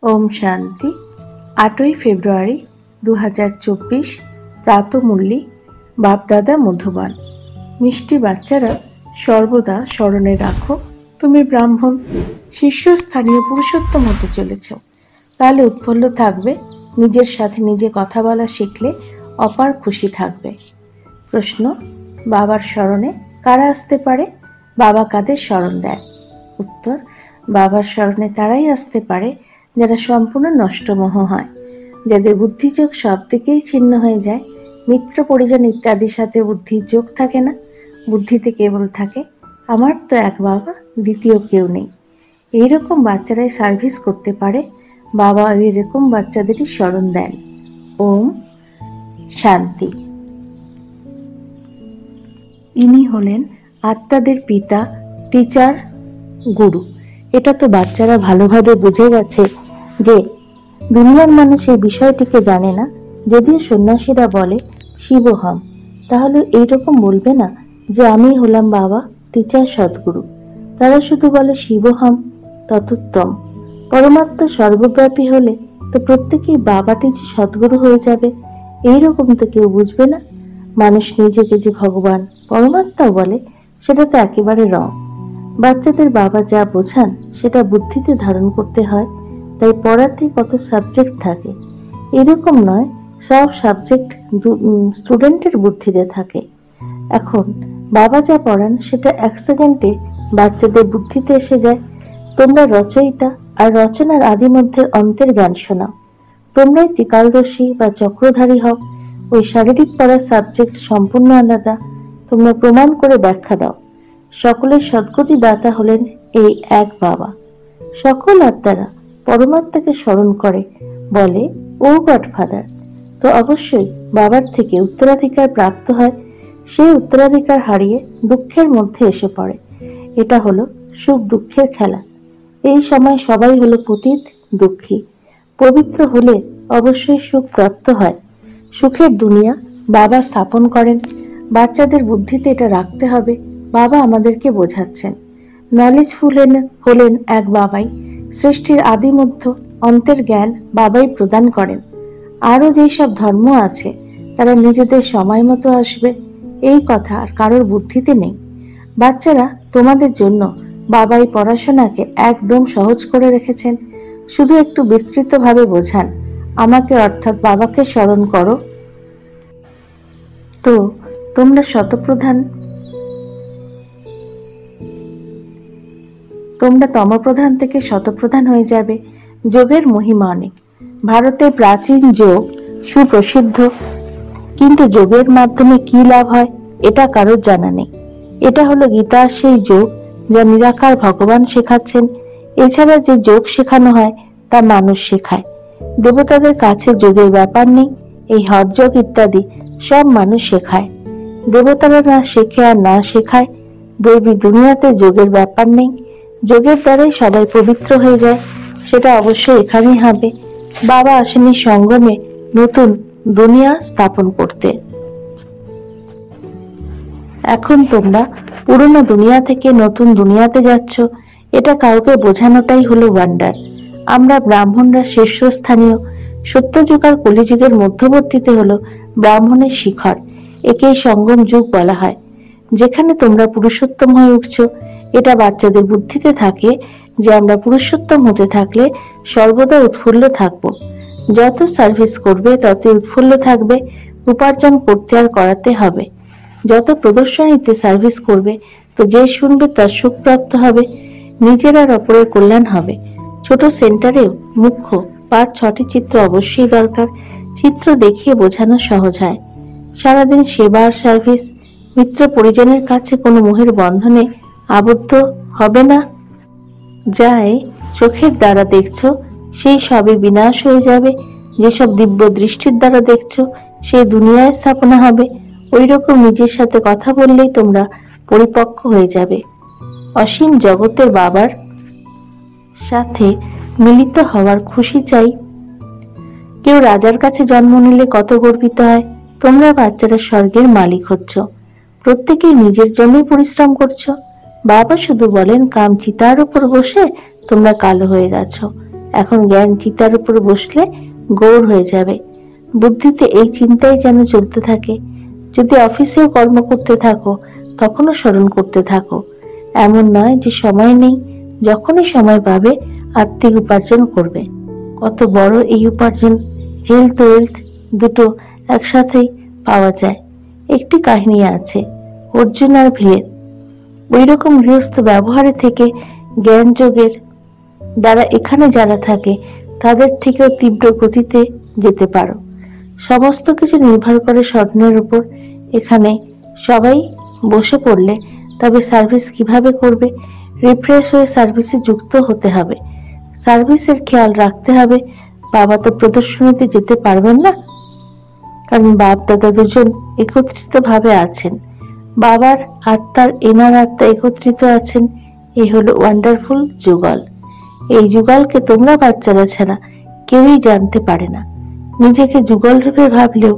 ओम शांति। 8ই ফেব্রুয়ারি 2024 প্রাতমূল্যি বাপদাদা মধুবন। মিষ্টি বাচ্চারা, সর্বদা স্মরণে রাখো তুমি ব্রাহ্মণ শীর্ষস্থানীয় পুরুষোত্তম হতে চলেছ। তাহলে উৎফুল্ল থাকবে, নিজের সাথে নিজে কথা বলা শিখলে অপার খুশি থাকবে। প্রশ্ন: বাবার স্মরণে কারা আসতে পারে? বাবা কাদের স্মরণ দেন? উত্তর: বাবার স্মরণে তারাই আসতে পারে যারা সম্পূর্ণ নষ্টমোহ হয়, যাদের বুদ্ধিযোগ সব দিকেই ছিন্ন হয়ে যায়। মিত্র পরিজন ইত্যাদির সাথে বুদ্ধির যোগ থাকে না, বুদ্ধিতে কেবল থাকে আমার তো এক বাবা, দ্বিতীয় কেউ নেই। এইরকম বাচ্চারাই সার্ভিস করতে পারে। বাবা এইরকম বাচ্চাদেরই স্মরণ দেন। ওম শান্তি। ইনি হলেন আত্মাদের পিতা, টিচার, গুরু। এটা তো বাচ্চারা ভালোভাবে বুঝে গেছে যে দুনিয়ার মানুষ এই বিষয়টিকে জানে না। যদিও সন্ন্যাসীরা বলে শিবহম, তাহলে এইরকম বলবে না যে আমি হলাম বাবা, টিচার, সদ্গুরু। তারা শুধু বলে শিবহম, ততোত্তম। পরমাত্মা সর্বব্যাপী হলে তো প্রত্যেকেই বাবা, টিচার, সদ্গুরু হয়ে যাবে। এইরকম তো কেউ বুঝবে না। মানুষ নিজেকে যে ভগবান, পরমাত্মা বলে, সেটা তো একেবারে রং। বাচ্চাদের বাবা যা বোঝান সেটা বুদ্ধিতে ধারণ করতে হয়। তাই পড়াতে কত সাবজেক্ট থাকে, এরকম নয় সব সাবজেক্ট স্টুডেন্টের বুদ্ধিতে থাকে। এখন বাবা যা পড়ান সেটা এক সেকেন্ডে বাচ্চাদের বুদ্ধিতে এসে যায়। তোমরা রচয়িতা আর রচনার আদি মধ্যের অন্তের জ্ঞান শোনাও। তোমরাই ত্রিকালদর্শী বা চক্রধারী হও। ওই শারীরিক পড়ার সাবজেক্ট সম্পূর্ণ আলাদা। তোমরা প্রমাণ করে ব্যাখ্যা দাও। সকলের সদ্গতি দাতা হলেন এই এক বাবা। সকল আত্মারা পরমাত্মাকে স্মরণ করে, বলে ও গডফাদার। তো অবশ্যই বাবার থেকে উত্তরাধিকার প্রাপ্ত হয়। সেই উত্তরাধিকার হারিয়ে দুঃখের মধ্যে এসে পড়ে। এটা হলো সুখ দুঃখের খেলা। এই সময় সবাই হলো পতিত, দুঃখী। পবিত্র হলে অবশ্যই সুখ প্রাপ্ত হয়। সুখের দুনিয়া বাবা স্থাপন করেন। বাচ্চাদের বুদ্ধিতে এটা রাখতে হবে। বাবা আমাদেরকে বোঝাচ্ছেন। নলেজফুল হলেন এক বাবাই। সৃষ্টির আদি মধ্য অন্তের জ্ঞান বাবাই প্রদান করেন। আরো যেই সব ধর্ম আছে তারা নিজেদের সময় মতো আসবে, এই কথা আর কারোর বুদ্ধিতে নেই। বাচ্চারা, তোমাদের জন্য বাবাই পড়াশোনাকে একদম সহজ করে রেখেছেন। শুধু একটু বিস্তৃতভাবে বোঝান, আমাকে অর্থাৎ বাবাকে স্মরণ করো। তো তোমরা তমপ্রধান থেকে শতপ্রধান হয়ে যাবে। যোগের মহিমা অনেক। ভারতের প্রাচীন যোগ সুপ্রসিদ্ধ, কিন্তু যোগের মাধ্যমে কি লাভ হয় এটা কারোর জানা নেই। এটা হলো গীতার সেই যোগ যা নিরাকার ভগবান শেখাচ্ছেন। এছাড়া যে যোগ শেখানো হয় তা মানুষ শেখায়। দেবতাদের কাছে যোগের ব্যাপার নেই। এই হঠযোগ ইত্যাদি সব মানুষ শেখায়। দেবতারা না শেখে আর না শেখায়। দৈবী দুনিয়াতে যোগের ব্যাপার নেই। যোগের দ্বারাই সবাই পবিত্র হয়ে যায়। সেটা অবশ্যই এখানেই হবে। বাবা আসেনি সঙ্গমে নতুন দুনিয়া স্থাপন করতে। এখন তোমরা পুরনো দুনিয়া থেকে নতুন দুনিয়াতে যাচ্ছ। এটা কাউকে বোঝানোটাই হলো ওয়ান্ডার। আমরা ব্রাহ্মণরা শীর্ষস্থানীয়। সত্যযুগ আর কলিযুগের মধ্যবর্তীতে হলো ব্রাহ্মণের শিখর। একেই সঙ্গম যুগ বলা হয়, যেখানে তোমরা পুরুষোত্তম হয়ে উঠছো। এটা বাচ্চাদের বুদ্ধিতে থাকে যে আমরা পুরুষোত্তম হতে থাকলে সর্বদা উৎফুল্ল থাকব। যত সার্ভিস করবে তত উৎফুল্ল থাকবে। উপার্জন করতে আর করাতে হবে। যত প্রদর্শনীতে সার্ভিস করবে তো যে শুনবে তার সুখ প্রাপ্ত হবে, নিজের আর অপরের কল্যাণ হবে। ছোট সেন্টারেও মুখ্য 5-6টি চিত্র অবশ্যই দরকার। চিত্র দেখিয়ে বোঝানো সহজ হয়। সারাদিন সেবা আর সার্ভিস। মিত্র পরিজনের কাছে কোনো মোহের বন্ধনে আবদ্ধ হবে না। যাই চোখের দ্বারা দেখছো সেই সবই বিনাশ হয়ে যাবে। যেসব দিব্য দৃষ্টির দ্বারা দেখছো সেই দুনিয়ায় স্থাপনা হবে। ওই রকম নিজের সাথে কথা বললেই তোমরা পরিপক্ক হয়ে যাবে। অসীম জগতের বাবার সাথে মিলিত হওয়ার খুশি চাই। কেউ রাজার কাছে জন্ম নিলে কত গর্বিত হয়। তোমরা বাচ্চারা স্বর্গের মালিক হচ্ছ। প্রত্যেকেই নিজের জন্যই পরিশ্রম করছো। বাবা শুধু বলেন কাম চিতার উপর বসে তোমরা কালো হয়ে গেছো। এখন জ্ঞান চিতার উপর বসলে গৌর হয়ে যাবে। বুদ্ধিতে এই চিন্তাই যেন চলতে থাকে। যদি অফিসেও কর্ম করতে থাকো, তখনও স্মরণ করতে থাকো। এমন নয় যে সময় নেই, যখনই সময় পাবে আত্মিক উপার্জন করবে। কত বড় এই উপার্জন! হেলথ ওয়েলথ দুটো একসাথেই পাওয়া যায়। একটি কাহিনী আছে, অর্জুন আর ভীলের। ওই রকম গৃহস্থ ব্যবহারে থেকে জ্ঞান যোগের দ্বারা এখানে যারা থাকে তাদের থেকেও তীব্র গতিতে যেতে পারো। সমস্ত কিছু নির্ভর করে স্বর্ণের উপর। এখানে সবাই বসে পড়লে তবে সার্ভিস কিভাবে করবে? রিফ্রেশ হয়ে সার্ভিসে যুক্ত হতে হবে। সার্ভিসের খেয়াল রাখতে হবে। বাবা তো প্রদর্শনীতে যেতে পারবেন না, কারণ বাপ দাদা দুজন একত্রিত ভাবে আছেন। বাবার আত্মার এনার আত্মা একত্রিত আছেন। এই হলো ওয়ান্ডারফুল যুগল। এই যুগলকে তোমরা বাচ্চারা ছাড়া কেউই জানতে পারে না। নিজেকে যুগল রূপে ভাবলেও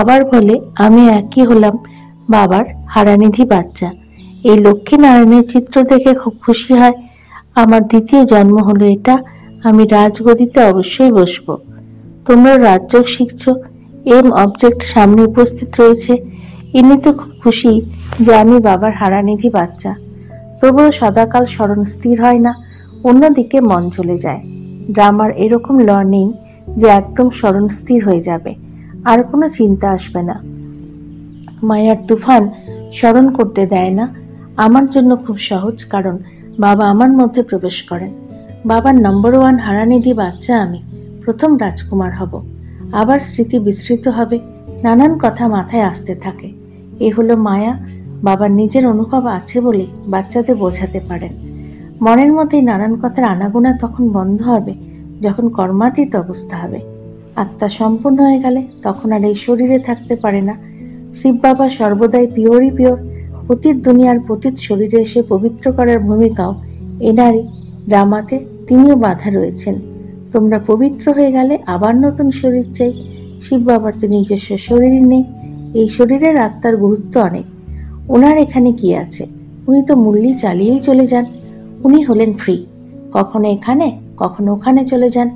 আবার বলে আমি একই হলাম বাবার হারানিধি বাচ্চা। এই লক্ষ্মী নারায়ণের চিত্র দেখে খুব খুশি হয়। আমার দ্বিতীয় জন্ম হলো এটা। আমি রাজগদিতে অবশ্যই বসবো। তোমরা রাজযোগ শিখছো, এম অবজেক্ট সামনে উপস্থিত রয়েছে। ইনি তো খুব খুশি যে আমি বাবার হারানিধি বাচ্চা। তবুও সদাকাল স্মরণ স্থির হয় না, অন্যদিকে মন চলে যায়। ড্রামার এরকম ল নেই যে একদম স্মরণ স্থির হয়ে যাবে, আর কোনো চিন্তা আসবে না। মায়ার তুফান স্মরণ করতে দেয় না। আমার জন্য খুব সহজ, কারণ বাবা আমার মধ্যে প্রবেশ করেন। বাবার নম্বর 1 হারানিধি বাচ্চা আমি। প্রথম রাজকুমার হব। আবার স্মৃতি বিস্মৃত হবে, নানান কথা মাথায় আসতে থাকে। এ হলো মায়া। বাবার নিজের অনুভব আছে বলে বাচ্চাদের বোঝাতে পারেন। মনের মধ্যে নানান কথার আনাগোনা তখন বন্ধ হবে যখন কর্মাতীত অবস্থা হবে। আত্মা সম্পূর্ণ হয়ে গেলে তখন আর এই শরীরে থাকতে পারে না। শিব বাবা সর্বদাই পিওরই পিওর। পতিত দুনিয়ার পতিত শরীরে এসে পবিত্র করার ভূমিকাও এনারই। ড্রামাতে তিনিও বাধা রয়েছেন। তোমরা পবিত্র হয়ে গেলে আবার নতুন শরীর চাই। শিব বাবার তো নিজস্ব শরীর নেই। এই শরীরের আত্মার গুরুত্ব অনেক। ওনার এখানে কি আছে? উনি তো মুরলি চালিয়েই চলে যান। উনি হলেন ফ্রি। কখনো এখানে কখনো ওখানে চলে যান।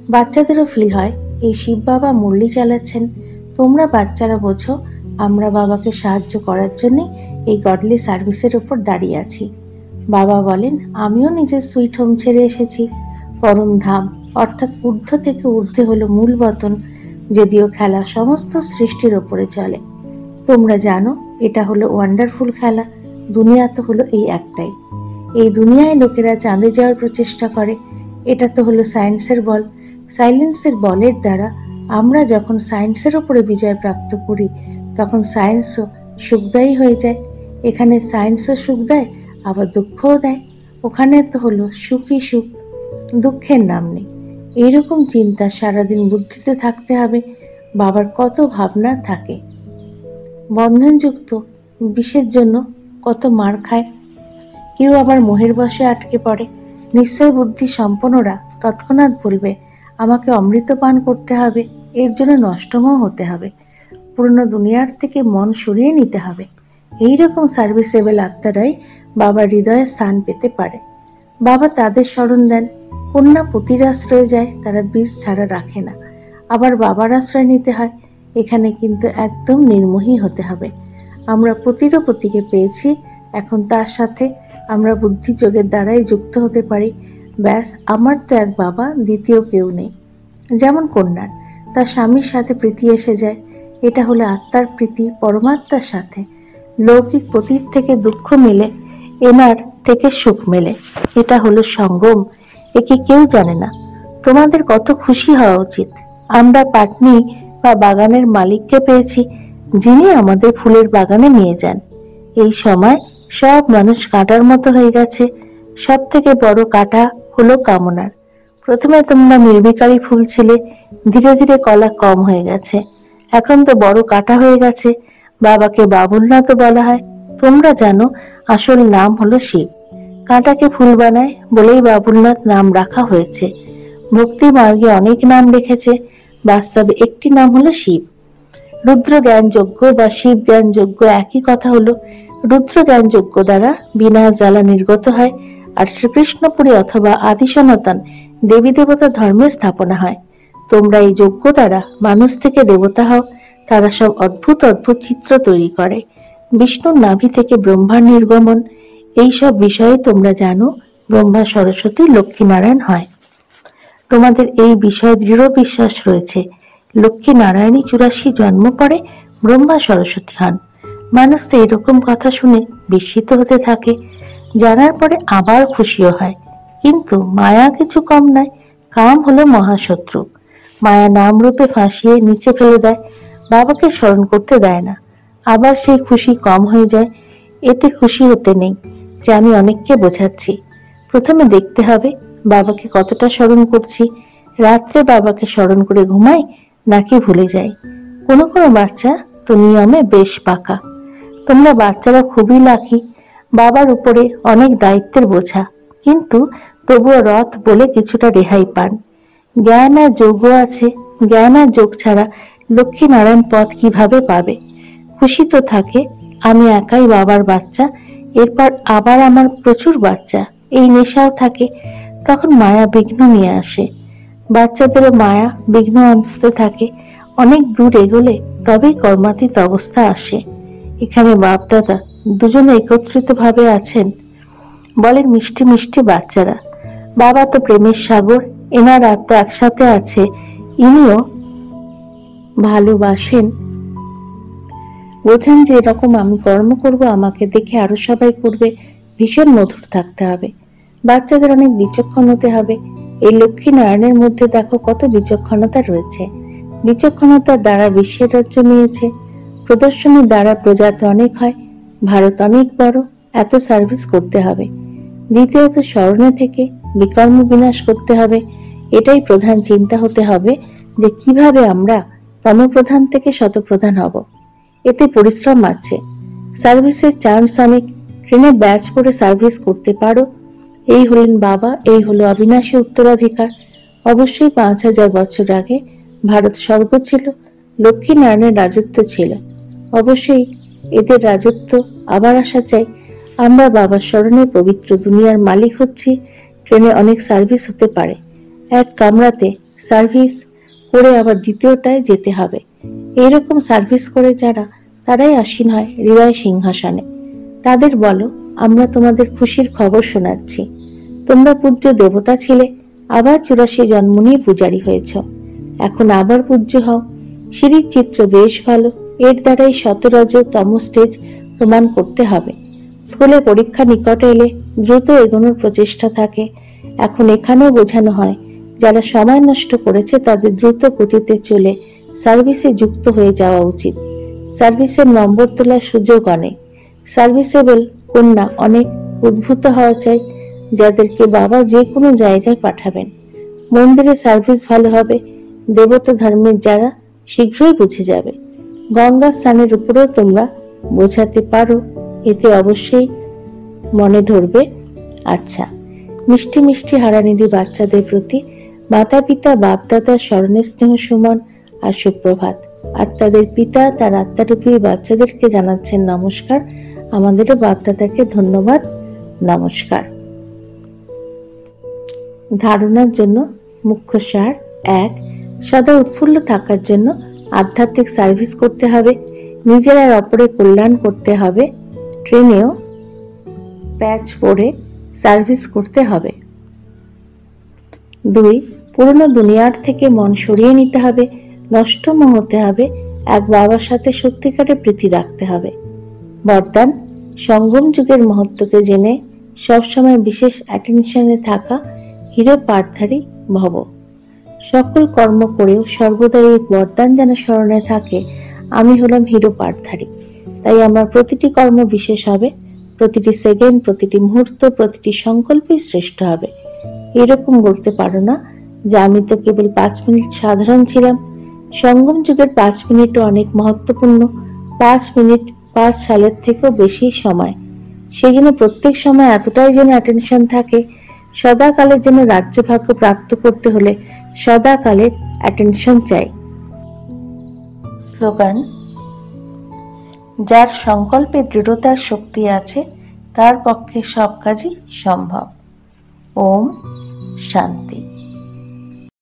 বাচ্চাদেরও ফিল হয় এই শিব বাবা মুরলি চালাচ্ছেন। তোমরা বাচ্চারা বোঝো আমরা বাবাকে সাহায্য করার জন্যই এই গডলি সার্ভিসের উপর দাঁড়িয়ে আছি। বাবা বলেন আমিও নিজের সুইট হোম ছেড়ে এসেছি। পরম ধাম অর্থাৎ ঊর্ধ্ব থেকে ঊর্ধ্বে হলো মূল বতন, যদিও খেলা সমস্ত সৃষ্টির ওপরে চলে। তোমরা জানো এটা হলো ওয়ান্ডারফুল খেলা। দুনিয়া তো হলো এই একটাই। এই দুনিয়ায় লোকেরা চাঁদে যাওয়ার প্রচেষ্টা করে। এটা তো হলো সায়েন্সের বল। সাইলেন্সের বলের দ্বারা আমরা যখন সায়েন্সের উপরে বিজয় প্রাপ্ত করি তখন সায়েন্সও সুখদায়ী হয়ে যায়। এখানে সায়েন্সও সুখ দেয়, আবার দুঃখও দেয়। ওখানে তো হলো সুখই সুখ, দুঃখের নাম নেই। এইরকম চিন্তা সারাদিন বুদ্ধিতে থাকতে হবে। বাবার কত ভাবনা থাকে। বন্ধনযুক্ত বিষের জন্য কত মার খায়, কেউ আবার মোহের বশে আটকে পড়ে। নিশ্চয় বুদ্ধি সম্পন্নরা তৎক্ষণাৎ বলবে আমাকে অমৃত পান করতে হবে, এর জন্য নষ্টমও হতে হবে, পুরনো দুনিয়ার থেকে মন সরিয়ে নিতে হবে। এইরকম সার্ভিসেবল আত্মারাই বাবার হৃদয়ে স্থান পেতে পারে। বাবা তাদের স্মরণ দেন। কন্যা পতির আশ্রয়ে যায়, তারা বীজ ছাড়া রাখে না। আবার বাবার আশ্রয় নিতে হয়। এখানে কিন্তু একদম নির্মোহী হতে হবে। আমরা পতিরও পতিকে পেয়েছি, এখন তার সাথে আমরা বুদ্ধি যোগের দ্বারাই যুক্ত হতে পারি। ব্যাস, আমার তো এক বাবা, দ্বিতীয় কেউ নেই। যেমন কন্যার তার স্বামীর সাথে প্রীতি এসে যায়, এটা হলো আত্মার প্রীতি পরমাত্মার সাথে। লৌকিক পতির থেকে দুঃখ মেলে, এনার থেকে সুখ মেলে। এটা হলো সঙ্গম। একে কেউ জানে না। তোমাদের কত খুশি হওয়া উচিত। আমরা পাটনি বা বাগানের মালিককে পেয়েছি, যিনি আমাদের ফুলের বাগানে নিয়ে যান। এই সময় সব মানুষ কাঁটার মতো হয়ে গেছে। সব থেকে বড় কাঁটা হলো কামনার। প্রথমে তোমরা নির্বিকারী ফুল ছিলে, ধীরে ধীরে কলা কম হয়ে গেছে, এখন তো বড় কাঁটা হয়ে গেছে। বাবাকে বাবুলনাথ বলা হয়। তোমরা জানো আসল নাম হলো শিব। কাঁটাকে ফুল বানায় বলেই বাবুলনাথ নাম রাখা হয়েছে। ভক্তি মার্গে অনেক নাম রেখেছে, বাস্তবে একটি নাম হলো শিব। রুদ্র জ্ঞান যজ্ঞ বা শিব জ্ঞান যজ্ঞ একই কথা হলো। রুদ্র জ্ঞান যজ্ঞ দ্বারা বিনা জ্বালা নির্গত হয়, আর শ্রীকৃষ্ণপুরী অথবা আদি সনাতন দেবী দেবতা ধর্মের স্থাপনা হয়। তোমরা এই যজ্ঞ দ্বারা মানুষ থেকে দেবতা হও। তারা সব অদ্ভুত অদ্ভুত চিত্র তৈরি করে। বিষ্ণুর নাভি থেকে ব্রহ্মার নির্গমন, এইসব বিষয়ে তোমরা জানো ব্রহ্মা, সরস্বতী, লক্ষ্মী নারায়ণ হয়। তোমাদের এই বিষয়ে দৃঢ় বিশ্বাস রয়েছে। লক্ষ্মী নারায়ণী 84 জন্ম পরে ব্রহ্মা সরস্বতী হন। মানুষ তো এরকম কথা শুনে বিস্মিত হতে থাকে, জানার পরে আবার খুশিও হয়। কিন্তু মায়া কিছু কম নয়। কাম হলো মহাশত্রু। মায়া নাম রূপে ফাঁসিয়ে নিচে ফেলে দেয়, বাবাকে স্মরণ করতে দেয় না। আবার সেই খুশি কম হয়ে যায়। এতে খুশি হতে নেই যে আমি অনেককে বোঝাচ্ছি। প্রথমে দেখতে হবে বাবাকে কতটা স্মরণ করছি। রাত্রে বাবাকে স্মরণ করে ঘুমাই নাকি ভুলে যাই। কোনো কোনো বাচ্চা তো নিয়মে বেশ পাকা। তোমরা বাচ্চারা খুবই লাকি। বাবার উপরে অনেক দায়িত্বের বোঝা, কিন্তু তবুও রথ বলে কিছুটা রেহাই পান। জ্ঞান আর যোগ্য আছে। জ্ঞান আর যোগ ছাড়া লক্ষ্মী নারায়ণ পথ কিভাবে পাবে? খুশি তো থাকে আমি একাই বাবার বাচ্চা, এরপর আবার আমার প্রচুর বাচ্চা, এই নেশাও থাকে। তখন মায়া বিঘ্ন নিয়ে আসে। বাচ্চাদেরও মায়া বিঘ্ন আসতে থাকে। অনেক দূর এগোলে তবেই কর্মাতীত অবস্থা আসে। এখানে বাপ দাদা দুজনে একত্রিত ভাবে আছেন। বলেন মিষ্টি মিষ্টি বাচ্চারা, বাবা তো প্রেমের সাগর, এনার আত্মা একসাথে আছে, ইনিও ভালোবাসেন। বোঝেন যে এরকম আমি কর্ম করব, আমাকে দেখে আরো সবাই করবে। ভীষণ মধুর থাকতে হবে। বাচ্চাদের অনেক বিচক্ষণ হতে হবে। এই লক্ষ্মী নারায়ণের মধ্যে দেখো কত বিচক্ষণতা রয়েছে। বিচক্ষণতার দ্বারা বিশ্বের রাজ্য নিয়েছে। প্রদর্শনীর দ্বারা প্রজাতি অনেক হয়। ভারত অনেক বড়, এত সার্ভিস করতে হবে। দ্বিতীয়ত স্মরণে থেকে বিকর্ম বিনাশ করতে হবে। এটাই প্রধান চিন্তা হতে হবে যে কিভাবে আমরা তমপ্রধান থেকে শতপ্রধান হব। এতে পরিশ্রম আছে। সার্ভিসের চান্স অনেক। ট্রেনে ব্যাচ করে সার্ভিস করতে পারো। এই হলেন বাবা, এই হলো অবিনাশী উত্তরাধিকার। অবশ্যই 5000 বছর আগে ভারত স্বর্গ ছিল, লক্ষ্মী নারায়ণের রাজত্ব ছিল। অবশ্যই এদের রাজত্ব আবার আসা চাই। আমরা বাবার স্মরণে পবিত্র দুনিয়ার মালিক হচ্ছি। ট্রেনে অনেক সার্ভিস হতে পারে। এক কামরাতে সার্ভিস করে আবার দ্বিতীয়টায় যেতে হবে। এইরকম সার্ভিস করে যারা, তারাই আসীন হয় হৃদয় সিংহাসনে। তাদের বলো আমরা তোমাদের খুশির খবর শোনাচ্ছি। তোমরা পূজ্য দেবতা ছিলে, আবার 84 জন্ম নিয়ে পূজারী হয়েছ। এখন আবার পূজ্য হও। সিঁড়ির চিত্র বেশ ভালো। এর দ্বারাই শতরজ তম স্টেজ প্রমাণ করতে হবে। স্কুলে পরীক্ষা নিকটে এলে দ্রুত এগোনোর প্রচেষ্টা থাকে। এখন এখানেও বোঝানো হয় যারা সময় নষ্ট করেছে তাদের দ্রুত গতিতে চলে সার্ভিসে যুক্ত হয়ে যাওয়া উচিত। সার্ভিসের নম্বর তোলার সুযোগ অনেক। সার্ভিসেবল কন্যা অনেক উদ্ভূত হওয়া চাই, যাদেরকে বাবা যে কোনো জায়গায় পাঠাবেন। মন্দিরে সার্ভিস ভালো হবে। দেবতা ধর্মের যারা শীঘ্রই বুঝে যাবে। গঙ্গা স্নানের উপরেও তোমরা বোঝাতে পারো, এতে অবশ্যই মনে ধরবে। আচ্ছা, মিষ্টি মিষ্টি হারানিধি বাচ্চাদের প্রতি মাতা পিতা বাপ দাদার স্মরণে স্নেহ সুমন আর সুপ্রভাত। আত্মাদের পিতা তার আত্মারূপী বাচ্চাদেরকে জানাচ্ছেন নমস্কার। আমাদেরও বাপ দাদাকে ধন্যবাদ, নমস্কার। ধারণার জন্য মুখ্য সার: 1. সদা উৎফুল্ল থাকার জন্য আধ্যাত্মিক সার্ভিস করতে হবে। নিজের আর অপরের কল্যাণ করতে হবে। ট্রেনেও প্যাচ পরে সার্ভিস করতে হবে। 2. পুরনো দুনিয়ার থেকে মন সরিয়ে নিতে হবে, নষ্টম হতে হবে। এক বাবার সাথে সত্যিকারের প্রীতি রাখতে হবে। বরদান: সঙ্গম যুগের মহত্বকে জেনে সবসময় বিশেষ অ্যাটেনশনে থাকা, হিরো পাঠধারী ভব। সকল কর্ম করেও সর্বদা এই বরদান যেন স্মরণে থাকে, আমি হলাম হিরো পাঠধারী। তাই আমার প্রতিটি কর্ম বিশেষ হবে। প্রতিটি সেকেন্ড, প্রতিটি মুহূর্ত, প্রতিটি সংকল্পই শ্রেষ্ঠ হবে। এরকম বলতে পারো না যে আমি তো কেবল 5 মিনিট সাধারণ ছিলাম। সঙ্গম যুগের 5 মিনিটও অনেক মহত্বপূর্ণ। 5 মিনিট 5 সালের থেকেও বেশি সময়। সেই জন্য প্রত্যেক সময় এতটাই যেন অ্যাটেনশন থাকে। সদাকালের জন্য রাজ্য ভাগ্য প্রাপ্ত করতে হলে সদাকালের অ্যাটেনশন চাই। স্লোগান: যার সংকল্পে দৃঢ়তার শক্তি আছে তার পক্ষে সব কাজই সম্ভব। ওম শান্তি।